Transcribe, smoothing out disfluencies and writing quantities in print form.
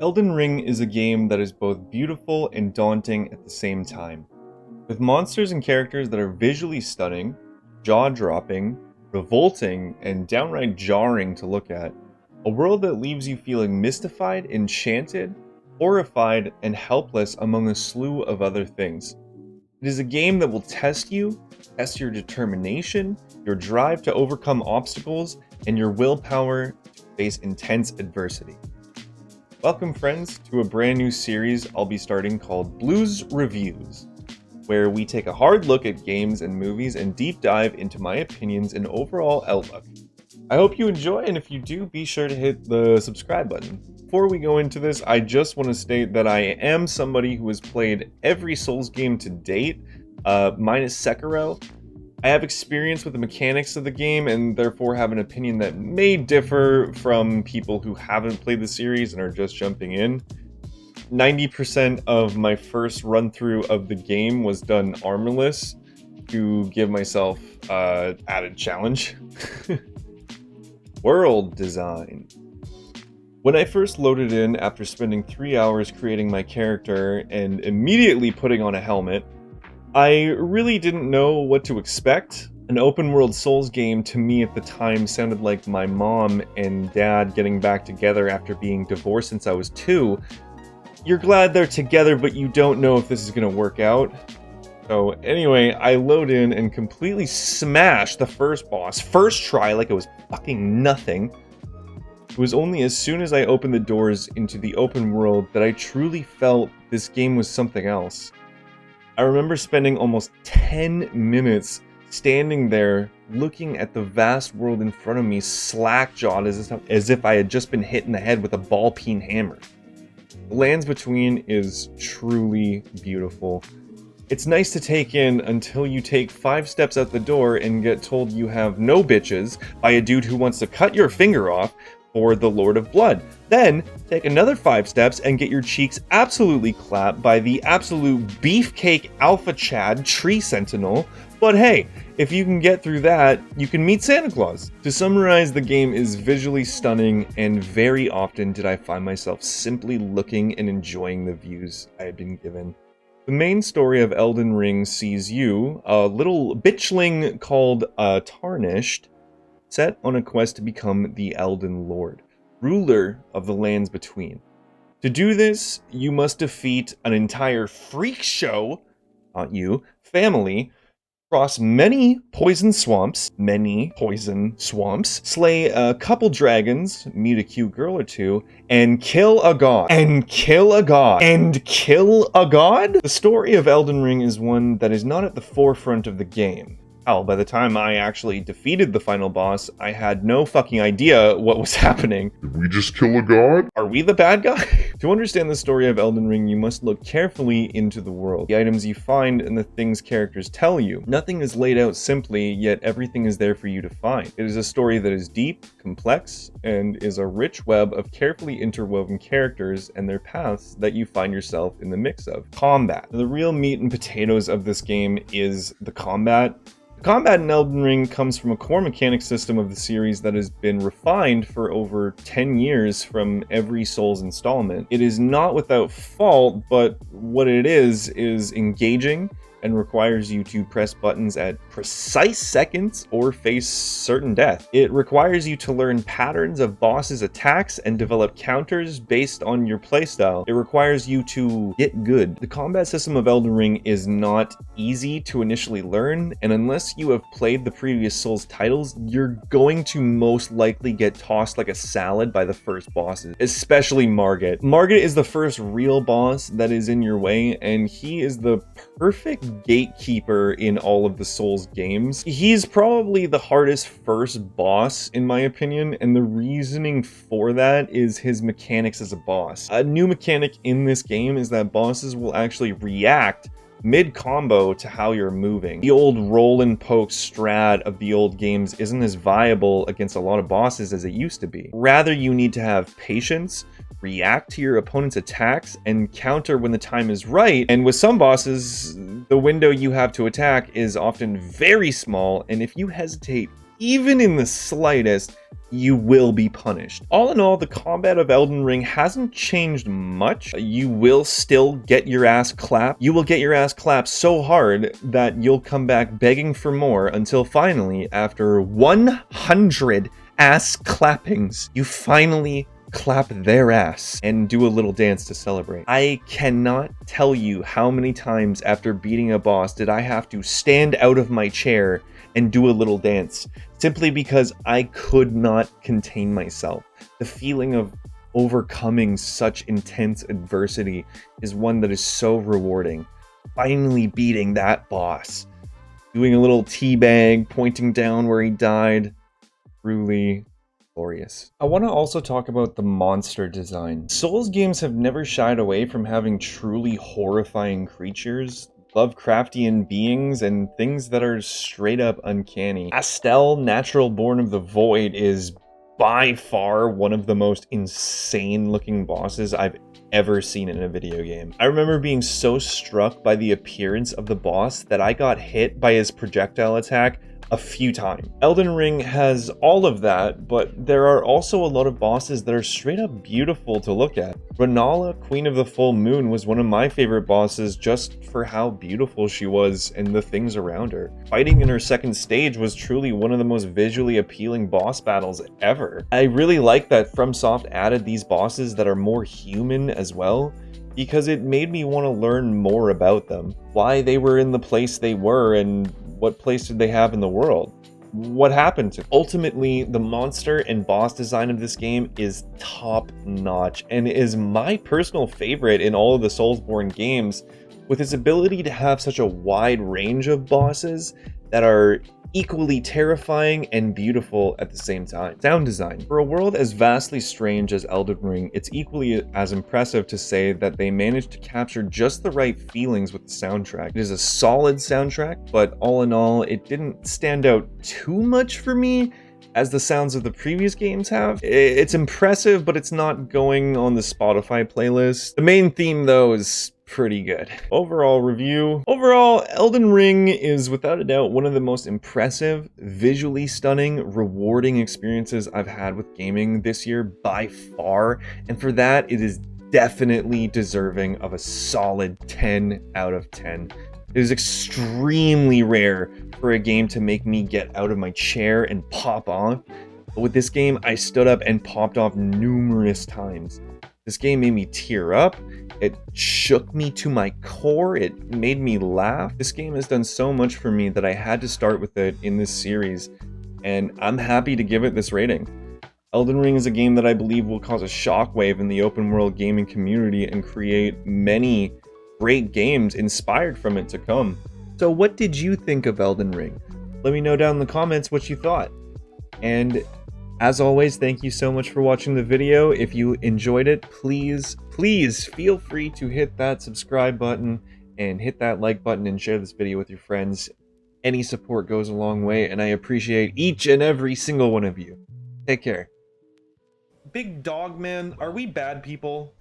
Elden Ring is a game that is both beautiful and daunting at the same time. With monsters and characters that are visually stunning, jaw-dropping, revolting, and downright jarring to look at, a world that leaves you feeling mystified, enchanted, horrified, and helpless among a slew of other things. It is a game that will test you, test your determination, your drive to overcome obstacles, and your willpower to face intense adversity. Welcome, friends, to a brand new series I'll be starting called Blues Reviews, where we take a hard look at games and movies and deep dive into my opinions and overall outlook. I hope you enjoy, and if you do, be sure to hit the subscribe button. Before we go into this, I just want to state that I am somebody who has played every Souls game to date, minus Sekiro. I have experience with the mechanics of the game and therefore have an opinion that may differ from people who haven't played the series and are just jumping in. 90% of my first run through of the game was done armorless to give myself added challenge. World design. When I first loaded in after spending 3 hours creating my character and immediately putting on a helmet, I really didn't know what to expect. An open-world Souls game to me at the time sounded like my mom and dad getting back together after being divorced since I was 2. You're glad they're together, but you don't know if this is going to work out. So anyway, I load in and completely smash the first boss, first try, like it was fucking nothing. It was only as soon as I opened the doors into the open world that I truly felt this game was something else. I remember spending almost 10 minutes standing there looking at the vast world in front of me, slack-jawed as if I had just been hit in the head with a ball-peen hammer. The Lands Between is truly beautiful. It's nice to take in until you take 5 steps out the door and get told you have no bitches by a dude who wants to cut your finger off for the Lord of Blood. Then, take another 5 steps and get your cheeks absolutely clapped by the absolute beefcake alpha chad tree sentinel. But hey, if you can get through that, you can meet Santa Claus. To summarize, the game is visually stunning, and very often did I find myself simply looking and enjoying the views I had been given. The main story of Elden Ring sees you, a little bitchling called Tarnished, set on a quest to become the Elden Lord, ruler of the Lands Between. To do this, you must defeat an entire freak show, not you, family, cross many poison swamps, slay a couple dragons, meet a cute girl or two, and kill a god. The story of Elden Ring is one that is not at the forefront of the game. Hell, by the time I actually defeated the final boss, I had no fucking idea what was happening. Did we just kill a god? Are we the bad guy? To understand the story of Elden Ring, you must look carefully into the world, the items you find, and the things characters tell you. Nothing is laid out simply, yet everything is there for you to find. It is a story that is deep, complex, and is a rich web of carefully interwoven characters and their paths that you find yourself in the mix of. Combat. The real meat and potatoes of this game is the combat. The combat in Elden Ring comes from a core mechanic system of the series that has been refined for over 10 years from every Souls installment. It is not without fault, but what it is engaging and requires you to press buttons at precise seconds or face certain death. It requires you to learn patterns of bosses' attacks and develop counters based on your playstyle. It requires you to get good. The combat system of Elden Ring is not easy to initially learn, and unless you have played the previous Souls titles, you're going to most likely get tossed like a salad by the first bosses, especially Margit. Margit is the first real boss that is in your way, and he is the perfect gatekeeper in all of the Souls games. He's probably the hardest first boss in my opinion, and the reasoning for that is his mechanics as a boss. A new mechanic in this game is that bosses will actually react mid-combo to how you're moving. The old roll and poke strat of the old games isn't as viable against a lot of bosses as it used to be. Rather, you need to have patience, react to your opponent's attacks, and counter when the time is right. And with some bosses, the window you have to attack is often very small, and if you hesitate even in the slightest, you will be punished. All in all, the combat of Elden Ring hasn't changed much. You will still get your ass clapped. You will get your ass clapped so hard that you'll come back begging for more until finally, after 100 ass clappings, you finally clap their ass and do a little dance to celebrate. I cannot tell you how many times after beating a boss did I have to stand out of my chair and do a little dance, simply because I could not contain myself. The feeling of overcoming such intense adversity is one that is so rewarding. Finally beating that boss, doing a little teabag, pointing down where he died, truly glorious. I want to also talk about the monster design. Souls games have never shied away from having truly horrifying creatures, Lovecraftian beings, and things that are straight up uncanny. Astel, Natural Born of the Void, is by far one of the most insane looking bosses I've ever seen in a video game. I remember being so struck by the appearance of the boss that I got hit by his projectile attack a few times. Elden Ring has all of that, but there are also a lot of bosses that are straight up beautiful to look at. Renala, Queen of the Full Moon, was one of my favorite bosses just for how beautiful she was and the things around her. Fighting in her second stage was truly one of the most visually appealing boss battles ever. I really like that FromSoft added these bosses that are more human as well, because it made me want to learn more about them. Why they were in the place they were, and what place did they have in the world? What happened to them? Ultimately, the monster and boss design of this game is top notch and is my personal favorite in all of the Soulsborne games, with its ability to have such a wide range of bosses that are equally terrifying and beautiful at the same time. Sound design. For a world as vastly strange as Elden Ring, it's equally as impressive to say that they managed to capture just the right feelings with the soundtrack. It is a solid soundtrack, but all in all, it didn't stand out too much for me as the sounds of the previous games have. It's impressive, but it's not going on the Spotify playlist. The main theme, though, is pretty good. Overall review. Overall, Elden Ring is without a doubt one of the most impressive, visually stunning, rewarding experiences I've had with gaming this year by far, and for that, it is definitely deserving of a solid 10 out of 10. It is extremely rare for a game to make me get out of my chair and pop off, but with this game, I stood up and popped off numerous times. This game made me tear up, it shook me to my core, it made me laugh. This game has done so much for me that I had to start with it in this series, and I'm happy to give it this rating. Elden Ring is a game that I believe will cause a shockwave in the open world gaming community and create many great games inspired from it to come. So what did you think of Elden Ring? Let me know down in the comments what you thought. And as always, thank you so much for watching the video. If you enjoyed it, please feel free to hit that subscribe button and hit that like button and share this video with your friends. Any support goes a long way, and I appreciate each and every single one of you. Take care. Big dog man, are we bad people?